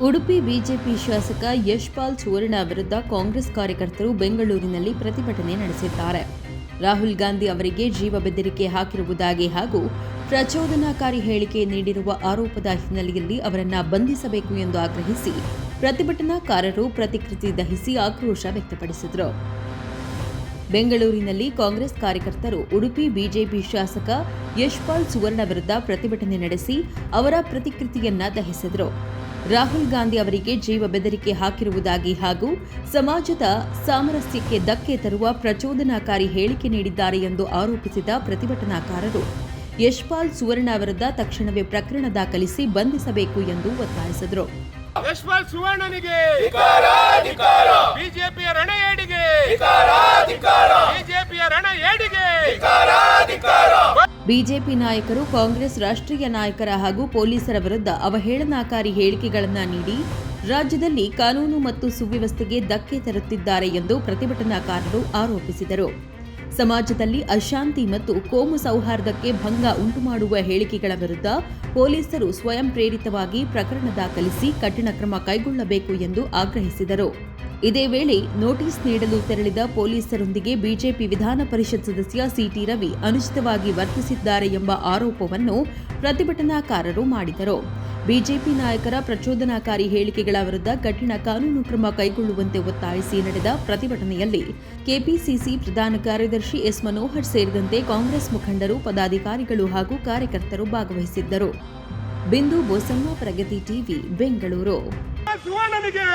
Udupi BJP ಶಾಸಕ ಯಶ್ಪಾಲ್ ಸುವರ್ಣ ವಿರುದ್ಧ ಕಾಂಗ್ರೆಸ್ ಕಾರ್ಯಕರ್ತರು ಬೆಂಗಳೂರಿನಲ್ಲಿ ಪ್ರತಿಭಟನೆ ನಡೆಸಿದ್ದಾರೆ. ರಾಹುಲ್ ಗಾಂಧಿ ಅವರಿಗೆ ಜೀವ ಬೆದರಿಕೆ ಹಾಕಿರುವುದಾಗಿ ಹಾಗೂ ಪ್ರಚೋದನಾಕಾರಿ ಹೇಳಿಕೆ ನೀಡಿರುವ ಆರೋಪದ ಹಿನ್ನೆಲೆಯಲ್ಲಿ ಅವರನ್ನು ಬಂಧಿಸಬೇಕು ಎಂದು ಆಗ್ರಹಿಸಿ ಪ್ರತಿಭಟನಾಕಾರರು ಪ್ರತಿಕೃತಿ ದಹಿಸಿ ಆಕ್ರೋಶ ವ್ಯಕ್ತಪಡಿಸಿದರು. ಬೆಂಗಳೂರಿನಲ್ಲಿ ಕಾಂಗ್ರೆಸ್ ಕಾರ್ಯಕರ್ತರು ಉಡುಪಿ ಬಿಜೆಪಿ ಶಾಸಕ ಯಶ್ಪಾಲ್ ಸುವರ್ಣ ವಿರುದ್ಧ ಪ್ರತಿಭಟನೆ ನಡೆಸಿ ಅವರ ಪ್ರತಿಕೃತಿಯನ್ನ ದಹಿಸಿದರು. ರಾಹುಲ್ ಗಾಂಧಿ ಅವರಿಗೆ ಜೀವ ಬೆದರಿಕೆ ಹಾಕಿರುವುದಾಗಿ ಹಾಗೂ ಸಮಾಜದ ಸಾಮರಸ್ಯಕ್ಕೆ ಧಕ್ಕೆ ತರುವ ಪ್ರಚೋದನಾಕಾರಿ ಹೇಳಿಕೆ ನೀಡಿದ್ದಾರೆ ಎಂದು ಆರೋಪಿಸಿದ ಪ್ರತಿಭಟನಾಕಾರರು ಯಶ್ಪಾಲ್ ಸುವರ್ಣ ವಿರುದ್ಧ ತಕ್ಷಣವೇ ಪ್ರಕರಣ ದಾಖಲಿಸಿ ಬಂಧಿಸಬೇಕು ಎಂದು ಒತ್ತಾಯಿಸಿದರು. ಯಶ್ಪಾಲ್ ಸುವರ್ಣನಿಗೆ ಬಿಜೆಪಿಯ ರಣಏಡಿಗೆ ಬಿಜೆಪಿಯ ರಣಏಡಿಗೆ ಬಿಜೆಪಿ ನಾಯಕರು ಕಾಂಗ್ರೆಸ್ ರಾಷ್ಟ್ರೀಯ ನಾಯಕರ ಹಾಗೂ ಪೊಲೀಸರ ವಿರುದ್ಧ ಅವಹೇಳನಕಾರಿ ಹೇಳಿಕೆಗಳನ್ನು ನೀಡಿ ರಾಜ್ಯದಲ್ಲಿ ಕಾನೂನು ಮತ್ತು ಸುವ್ಯವಸ್ಥೆಗೆ ಧಕ್ಕೆ ತರುತ್ತಿದ್ದಾರೆ ಎಂದು ಪ್ರತಿಭಟನಾಕಾರರು ಆರೋಪಿಸಿದರು. ಸಮಾಜದಲ್ಲಿ ಅಶಾಂತಿ ಮತ್ತು ಕೋಮು ಸೌಹಾರ್ದಕ್ಕೆ ಭಂಗ ಉಂಟುಮಾಡುವ ಹೇಳಿಕೆಗಳ ವಿರುದ್ಧ ಪೊಲೀಸರು ಸ್ವಯಂ ಪ್ರೇರಿತವಾಗಿ ಪ್ರಕರಣ ದಾಖಲಿಸಿ ಕಠಿಣ ಕ್ರಮ ಕೈಗೊಳ್ಳಬೇಕು ಎಂದು ಆಗ್ರಹಿಸಿದರು. ಇದೇ ವೇಳೆ ನೋಟಿಸ್ ನೀಡಲು ತೆರಳಿದ ಪೊಲೀಸರೊಂದಿಗೆ ಬಿಜೆಪಿ ವಿಧಾನ ಪರಿಷತ್ ಸದಸ್ಯ ಸಿಟಿ ರವಿ ಅನುಚಿತವಾಗಿ ವರ್ತಿಸಿದ್ದಾರೆ ಎಂಬ ಆರೋಪವನ್ನು ಪ್ರತಿಭಟನಾಕಾರರು ಮಾಡಿದರು. ಬಿಜೆಪಿ ನಾಯಕರ ಪ್ರಚೋದನಾಕಾರಿ ಹೇಳಿಕೆಗಳ ವಿರುದ್ಧ ಕಠಿಣ ಕಾನೂನು ಕ್ರಮ ಕೈಗೊಳ್ಳುವಂತೆ ಒತ್ತಾಯಿಸಿ ನಡೆದ ಪ್ರತಿಭಟನೆಯಲ್ಲಿ ಕೆಪಿಸಿಸಿ ಪ್ರಧಾನ ಕಾರ್ಯದರ್ಶಿ ಎಸ್ ಮನೋಹರ್ ಸೇರಿದಂತೆ ಕಾಂಗ್ರೆಸ್ ಮುಖಂಡರು, ಪದಾಧಿಕಾರಿಗಳು ಹಾಗೂ ಕಾರ್ಯಕರ್ತರು ಭಾಗವಹಿಸಿದ್ದರು. ಬಿಂದು ಬೋಸಮ್ಮ, ಪ್ರಗತಿ ಟಿವಿ, ಬೆಂಗಳೂರು. ಸುವರ್ಣನಿಗೆ